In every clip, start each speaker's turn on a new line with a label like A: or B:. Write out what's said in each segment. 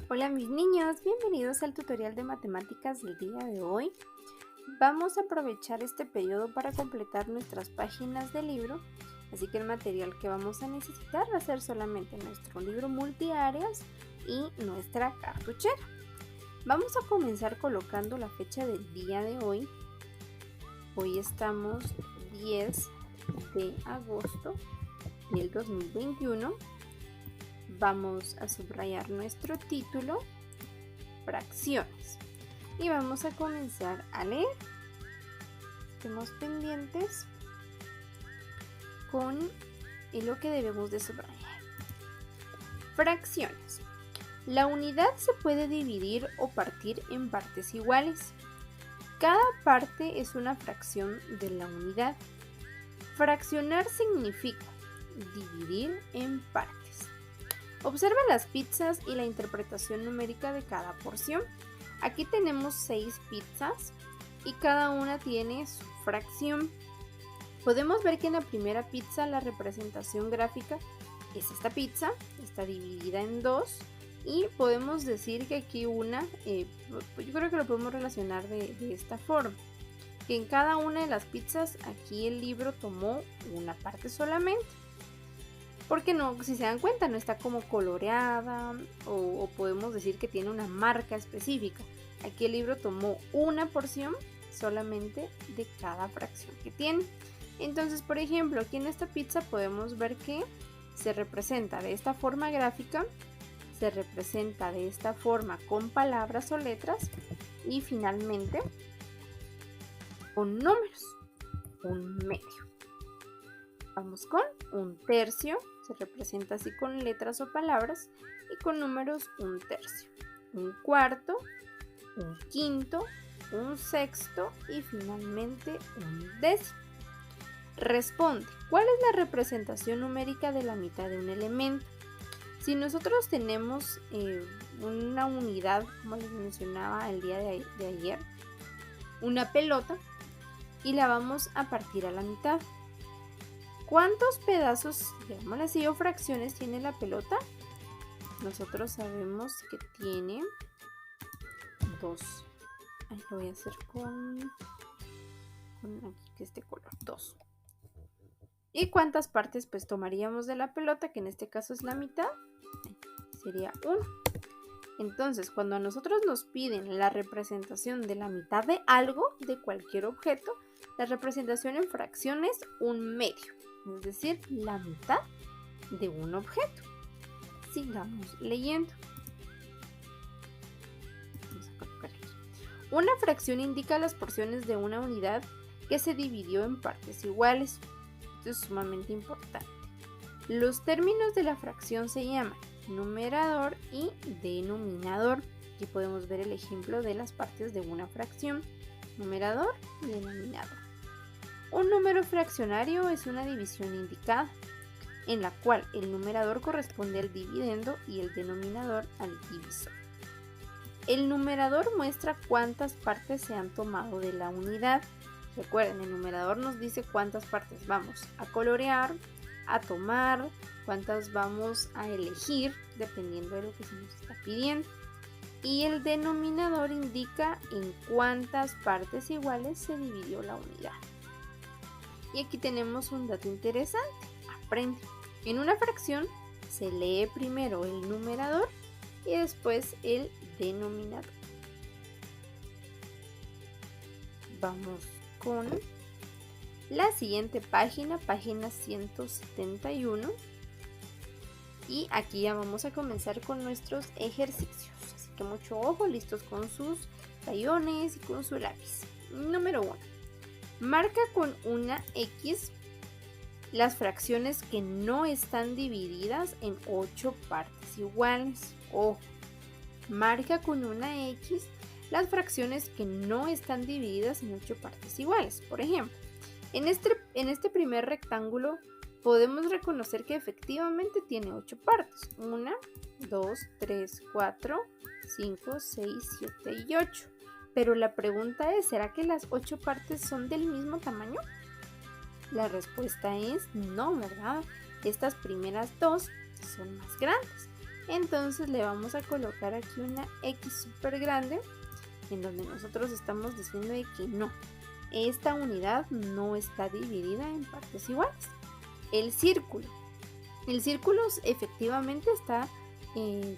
A: Hola mis niños, bienvenidos al tutorial de matemáticas del día de hoy. Vamos a aprovechar este periodo para completar nuestras páginas del libro, así que el material que vamos a necesitar va a ser solamente nuestro libro multiáreas y nuestra cartuchera. Vamos a comenzar colocando la fecha del día de hoy. Hoy estamos 10 de agosto del 2021. Vamos a subrayar nuestro título, fracciones, y vamos a comenzar a leer. Estemos pendientes con lo que debemos de subrayar. Fracciones. La unidad se puede dividir o partir en partes iguales. Cada parte es una fracción de la unidad. Fraccionar significa dividir en partes. Observa las pizzas y la interpretación numérica de cada porción. Aquí tenemos 6 pizzas y cada una tiene su fracción. Podemos ver que en la primera pizza la representación gráfica es esta pizza, está dividida en 2 y podemos decir que aquí una, yo creo que lo podemos relacionar de esta forma, que en cada una de las pizzas aquí el libro tomó una parte solamente. Porque no, si se dan cuenta, no está como coloreada o podemos decir que tiene una marca específica. Aquí el libro tomó una porción solamente de cada fracción que tiene. Entonces, por ejemplo, aquí en esta pizza podemos ver que se representa de esta forma gráfica, se representa de esta forma con palabras o letras y finalmente con números, un medio. Vamos con un tercio, se representa así con letras o palabras y con números un tercio, un cuarto, un quinto, un sexto y finalmente un décimo. Responde, ¿cuál es la representación numérica de la mitad de un elemento? Si nosotros tenemos una unidad, como les mencionaba el día de ayer, una pelota y la vamos a partir a la mitad. ¿Cuántos pedazos, digámoslo así, o fracciones tiene la pelota? Nosotros sabemos que tiene 2. Lo voy a hacer con aquí este color, 2. ¿Y cuántas partes pues tomaríamos de la pelota, que en este caso es la mitad? Sería 1. Entonces, cuando a nosotros nos piden la representación de la mitad de algo, de cualquier objeto, la representación en fracción es un medio, es decir, la mitad de un objeto. Sigamos leyendo. Vamos a colocar aquí. Una fracción indica las porciones de una unidad que se dividió en partes iguales. Esto es sumamente importante. Los términos de la fracción se llaman numerador y denominador. Aquí podemos ver el ejemplo de las partes de una fracción, numerador y denominador. Un número fraccionario es una división indicada, en la cual el numerador corresponde al dividendo y el denominador al divisor. El numerador muestra cuántas partes se han tomado de la unidad. Recuerden, el numerador nos dice cuántas partes vamos a colorear, a tomar, cuántas vamos a elegir dependiendo de lo que se nos está pidiendo. Y el denominador indica en cuántas partes iguales se dividió la unidad. Y aquí tenemos un dato interesante. Aprende. En una fracción se lee primero el numerador y después el denominador. Vamos con la siguiente página, página 171. Y aquí ya vamos a comenzar con nuestros ejercicios. Así que mucho ojo, listos con sus crayones y con su lápiz. Número 1. Marca con una X las fracciones que no están divididas en 8 partes iguales. Ojo, marca con una X las fracciones que no están divididas en 8 partes iguales. Por ejemplo, en este primer rectángulo podemos reconocer que efectivamente tiene 8 partes. 1, 2, 3, 4, 5, 6, 7 y 8. Pero la pregunta es, ¿será que las 8 partes son del mismo tamaño? La respuesta es no, ¿verdad? Estas primeras 2 son más grandes. Entonces le vamos a colocar aquí una X súper grande en donde nosotros estamos diciendo de que no, esta unidad no está dividida en partes iguales. El círculo efectivamente está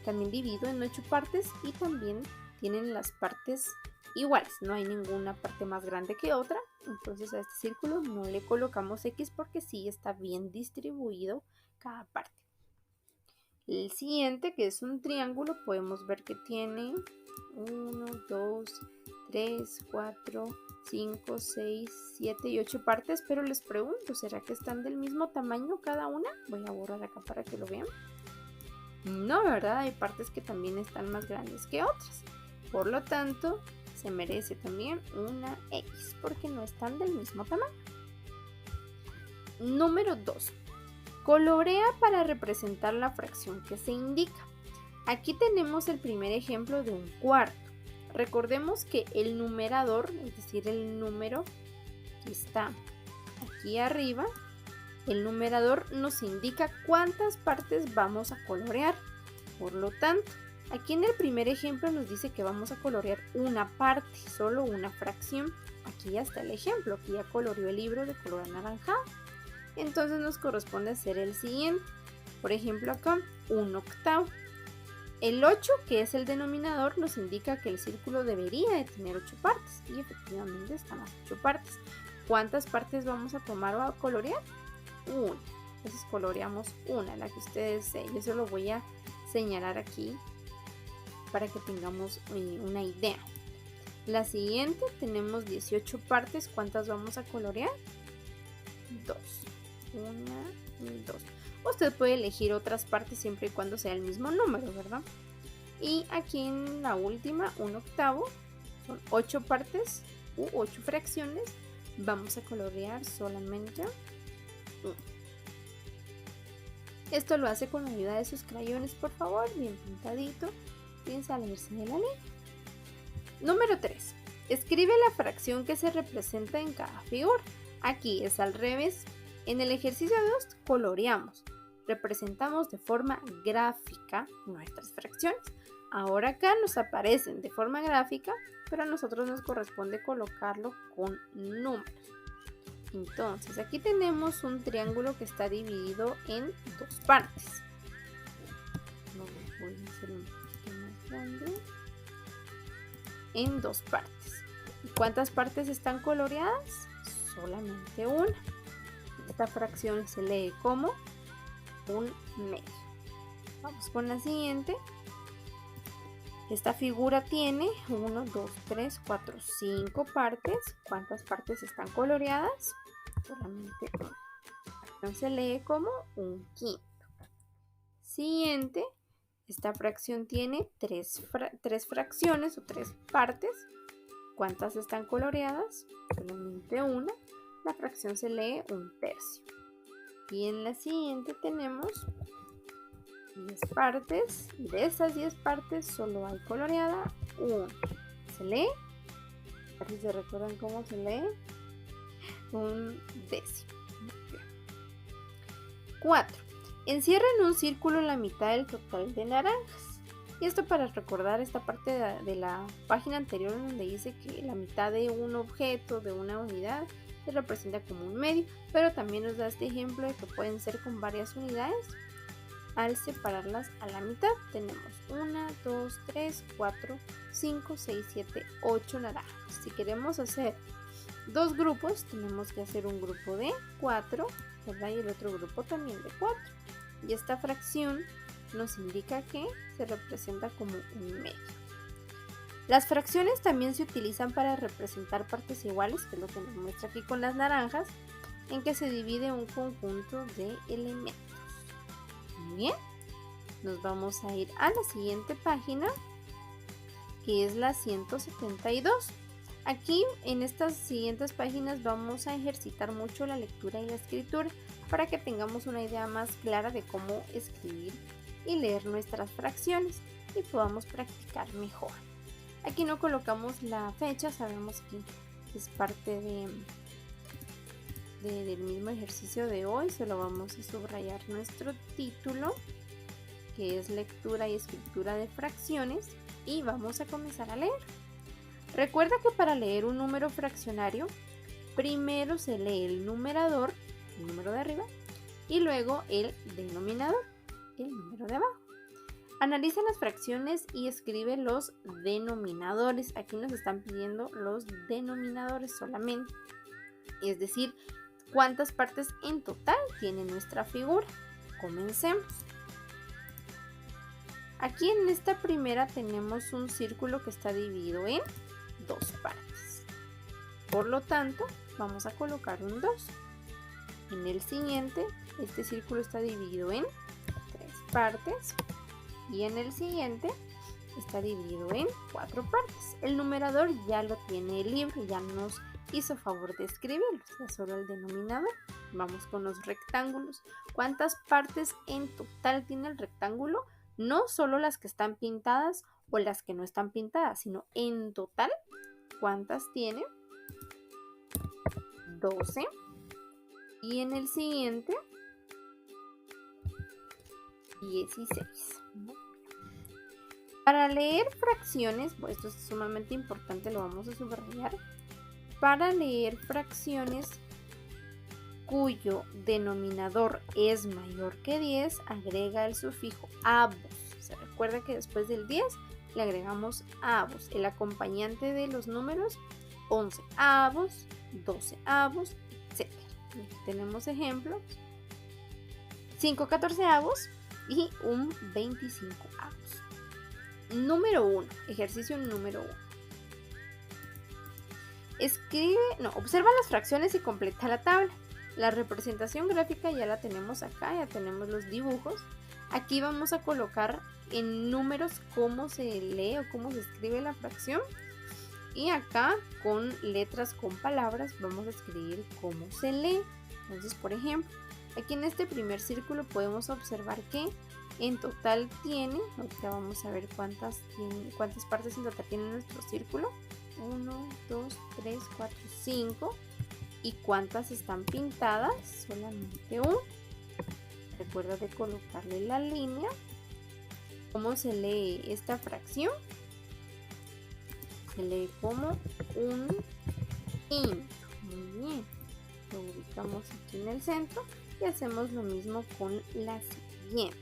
A: también dividido en 8 partes y también tienen las partes iguales, no hay ninguna parte más grande que otra, entonces a este círculo no le colocamos X porque sí está bien distribuido cada parte. El siguiente, que es un triángulo, podemos ver que tiene 1, 2, 3, 4, 5, 6, 7 y 8 partes, pero les pregunto, ¿será que están del mismo tamaño cada una? Voy a borrar acá para que lo vean. No, ¿verdad? Hay partes que también están más grandes que otras. Por lo tanto, se merece también una X porque no están del mismo tamaño. Número 2. Colorea para representar la fracción que se indica. Aquí tenemos el primer ejemplo de un cuarto. Recordemos que el numerador, es decir, el número que está aquí arriba, el numerador nos indica cuántas partes vamos a colorear. Por lo tanto, aquí en el primer ejemplo nos dice que vamos a colorear una parte, solo una fracción. Aquí ya está el ejemplo, aquí ya coloreó el libro de color anaranjado. Entonces nos corresponde hacer el siguiente. Por ejemplo acá, 1/8. El 8, que es el denominador, nos indica que el círculo debería de tener 8 partes. Y efectivamente están las 8 partes. ¿Cuántas partes vamos a tomar o a colorear? Una. Entonces coloreamos una, la que ustedes deseen. Yo se lo voy a señalar aquí para que tengamos una idea. La siguiente, tenemos 18 partes. ¿Cuántas vamos a colorear? 2. 1 y 2. Usted puede elegir otras partes siempre y cuando sea el mismo número, ¿verdad? Y aquí en la última, 1/8, son 8 partes u 8 fracciones. Vamos a colorear solamente 1. Esto lo hace con la ayuda de sus crayones, por favor, bien pintadito, sin salirse de la línea. Número 3. Escribe la fracción que se representa en cada figura. Aquí es al revés. En el ejercicio 2 coloreamos, representamos de forma gráfica nuestras fracciones. Ahora acá nos aparecen de forma gráfica, pero a nosotros nos corresponde colocarlo con números. Entonces aquí tenemos un triángulo que está dividido en 2 partes. Lo voy a hacer un poquito más grande. En 2 partes. ¿Y cuántas partes están coloreadas? Solamente una. Esta fracción se lee como un medio. Vamos con la siguiente. Esta figura tiene 1, 2, 3, 4, 5 partes. ¿Cuántas partes están coloreadas? Solamente una. La fracción se lee como un quinto. Siguiente. Esta fracción tiene 3 fracciones o 3 partes. ¿Cuántas están coloreadas? Solamente una. La fracción se lee un tercio. Y en la siguiente tenemos 10 partes. Y de esas 10 partes solo hay coloreada una. ¿Se lee? A ver si se recuerdan cómo se lee. Un décimo. 4. Encierra en un círculo la mitad del total de naranjas. Y esto para recordar esta parte de la página anterior donde dice que la mitad de un objeto, de una unidad, se representa como un medio, pero también nos da este ejemplo de que pueden ser con varias unidades. Al separarlas a la mitad tenemos 1, 2, 3, 4, 5, 6, 7, 8 naranjas. Si queremos hacer 2 grupos, tenemos que hacer un grupo de 4, ¿verdad? Y el otro grupo también de 4. Y esta fracción nos indica que se representa como un medio. Las fracciones también se utilizan para representar partes iguales, que es lo que nos muestra aquí con las naranjas, en que se divide un conjunto de elementos. Muy bien, nos vamos a ir a la siguiente página, que es la 172. Aquí en estas siguientes páginas vamos a ejercitar mucho la lectura y la escritura para que tengamos una idea más clara de cómo escribir y leer nuestras fracciones y podamos practicar mejor. Aquí no colocamos la fecha, sabemos que es parte del mismo ejercicio de hoy, solo vamos a subrayar nuestro título que es lectura y escritura de fracciones, y vamos a comenzar a leer. Recuerda que para leer un número fraccionario, primero se lee el numerador, el número de arriba, y luego el denominador, el número de abajo. Analiza las fracciones y escribe los denominadores. Aquí nos están pidiendo los denominadores solamente, es decir, cuántas partes en total tiene nuestra figura. Comencemos. Aquí en esta primera tenemos un círculo que está dividido en 2 partes. Por lo tanto, vamos a colocar un 2. En el siguiente, este círculo está dividido en 3 partes. Y en el siguiente está dividido en 4 partes. El numerador ya lo tiene el libro, ya nos hizo favor de escribirlo, ya solo el denominador. Vamos con los rectángulos. ¿Cuántas partes en total tiene el rectángulo? No solo las que están pintadas o las que no están pintadas, sino en total, ¿cuántas tiene? 12. Y en el siguiente, 16. Para leer fracciones, pues esto es sumamente importante, lo vamos a subrayar. Para leer fracciones cuyo denominador es mayor que 10, agrega el sufijo avos. Se recuerda que después del 10 le agregamos avos, el acompañante de los números 11 avos, 12 avos, etc. Aquí tenemos ejemplos: 5 14avos y un 25avos. Número 1, ejercicio número 1. Observa las fracciones y completa la tabla. La representación gráfica ya la tenemos acá, ya tenemos los dibujos. Aquí vamos a colocar en números cómo se lee o cómo se escribe la fracción. Y acá con letras, con palabras, vamos a escribir cómo se lee. Entonces, por ejemplo, aquí en este primer círculo podemos observar que en total tiene, ahorita vamos a ver cuántas partes en total tiene nuestro círculo. 1, 2, 3, 4, 5. ¿Y cuántas están pintadas? Solamente 1. Recuerda de colocarle la línea. ¿Cómo se lee esta fracción? Se lee como un quinto. Muy bien. Lo ubicamos aquí en el centro y hacemos lo mismo con las siguientes.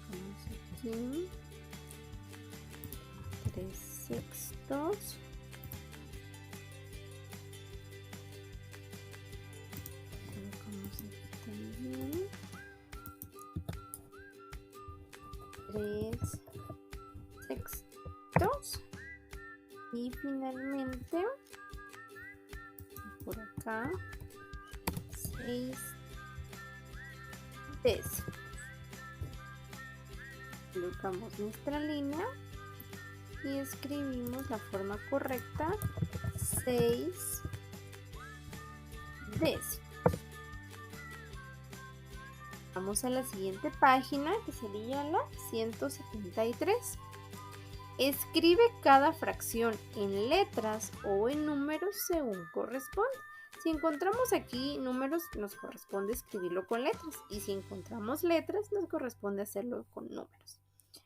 A: Vamos aquí. 3/6. Colocamos aquí también 3/6. Y finalmente por acá 6 décimos. Colocamos nuestra línea y escribimos la forma correcta: 6 décimos. Vamos a la siguiente página, que sería la 173. Escribe cada fracción en letras o en números según corresponde. Si encontramos aquí números, nos corresponde escribirlo con letras, y si encontramos letras, nos corresponde hacerlo con números.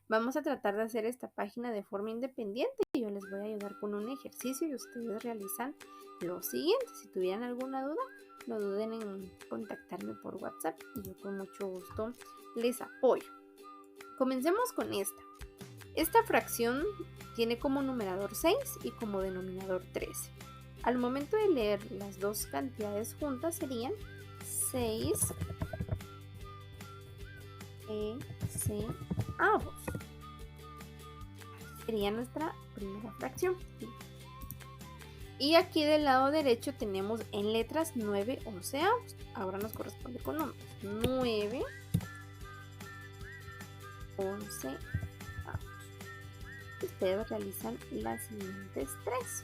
A: Vamos a tratar de hacer esta página de forma independiente y yo les voy a ayudar con un ejercicio y ustedes realizan lo siguiente. Si tuvieran alguna duda, no duden en contactarme por WhatsApp y yo con mucho gusto les apoyo. Comencemos con esta. Esta fracción tiene como numerador 6 y como denominador 13. Al momento de leer las dos cantidades juntas serían 6 avos. Sería nuestra primera fracción. Y aquí del lado derecho tenemos en letras 9 onceavos. Ahora nos corresponde con números: 9 onceavos. Ustedes realizan las siguientes 3.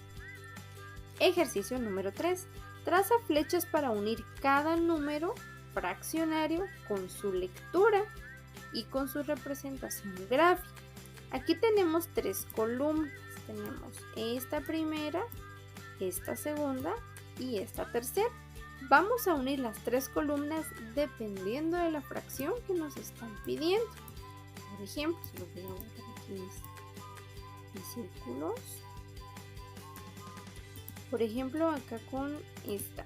A: Ejercicio número 3. Traza flechas para unir cada número fraccionario con su lectura y con su representación gráfica. Aquí tenemos 3 columnas. Tenemos esta primera, esta segunda y esta tercera. Vamos a unir las 3 columnas dependiendo de la fracción que nos están pidiendo. Por ejemplo, si los voy a botar aquí mis círculos. Por ejemplo, acá con esta,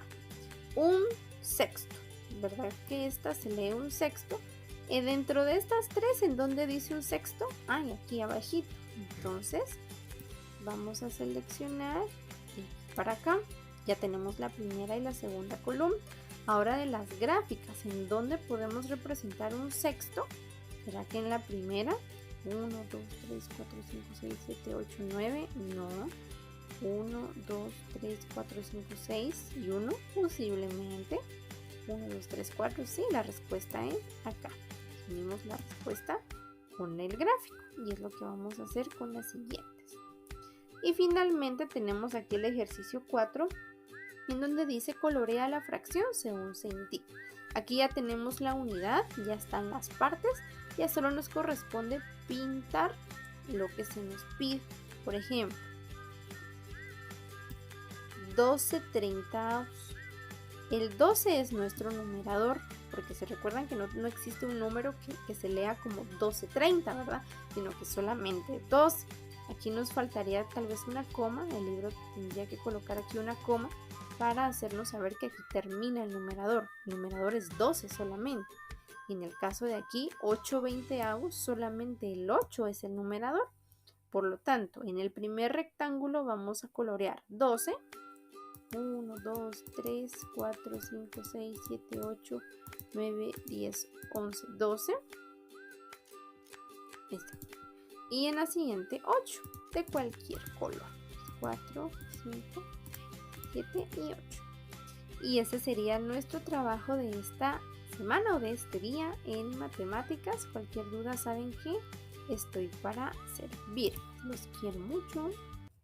A: un sexto, ¿verdad? Que esta se lee un sexto. Y dentro de estas 3, ¿en dónde dice un sexto? Aquí abajito. Entonces, vamos a seleccionar para acá. Ya tenemos la primera y la segunda columna. Ahora de las gráficas, ¿en dónde podemos representar un sexto? ¿Será que en la primera? 1, 2, 3, 4, 5, 6, 7, 8, 9. No. 1, 2, 3, 4, 5, 6 y 1 posiblemente. 1, 2, 3, 4. Sí, la respuesta es acá. Unimos la respuesta con el gráfico y es lo que vamos a hacer con las siguientes. Y finalmente tenemos aquí el ejercicio 4 en donde dice colorea la fracción según se indica. Aquí ya tenemos la unidad, ya están las partes, ya solo nos corresponde pintar lo que se nos pide. Por ejemplo, 12/30. El 12 es nuestro numerador, porque se recuerdan que no existe un número que se lea como 12/30, ¿verdad? Sino que solamente 12. Aquí nos faltaría tal vez una coma, el libro tendría que colocar aquí una coma para hacernos saber que aquí termina el numerador. El numerador es 12 solamente. Y en el caso de aquí, 8/20, solamente el 8 es el numerador. Por lo tanto, en el primer rectángulo vamos a colorear 12. 1, 2, 3, 4, 5, 6, 7, 8, 9, 10, 11, 12. Y en la siguiente 8 de cualquier color. 4, 5, 7 y 8. Y ese sería nuestro trabajo de esta semana o de este día en matemáticas. Cualquier duda saben que estoy para servir. Los quiero mucho.